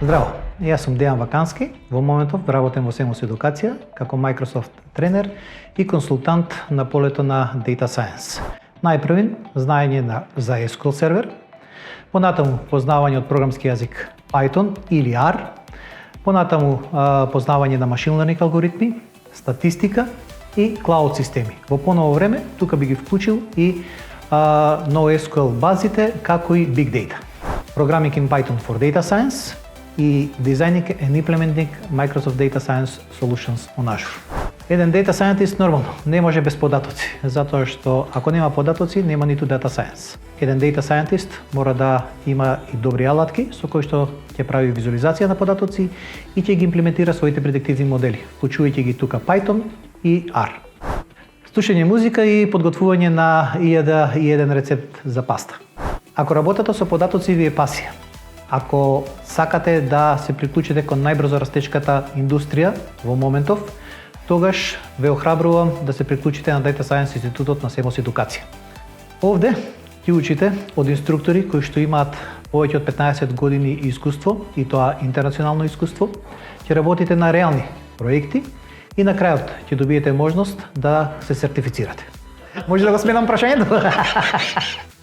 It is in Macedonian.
Здраво, јас сум Дејан Вакански, во моментов работам во Семос Едукација како Microsoft тренер и консултант на полето на Data Science. Најпрвин, знаење за SQL сервер, понатаму познавање од програмски јазик Python или R, понатаму познавање на machine learning алгоритми, статистика и клауд системи. Во поново време, тука би ги вклучил и NoSQL базите, како и Big Data. Programming in Python for Data Science и Designing and Implementing Microsoft Data Science Solutions on Azure. Еден Data Scientist нормално не може без податоци, затоа што ако нема податоци, нема ниту Data Science. Еден Data Scientist мора да има и добри алатки со кои што ќе прави визуализација на податоци и ќе ги имплементира своите предиктивни модели, вклучувајќи ги тука Python и R. Слушање музика и подготвување на и еден рецепт за паста. Ако работата со податоци ви е пасија, ако сакате да се приклучите кон најбрзо растечката индустрија во моментов, тогаш ве охрабрувам да се приклучите на Data Science Институтот на Семос Едукација. Овде ќе учите од инструктори кои што имаат повеќе од 15 години искуство, и тоа интернационално искуство, ќе работите на реални проекти и на крајот ќе добиете можност да се сертифицирате. Може да го сменам прашањето?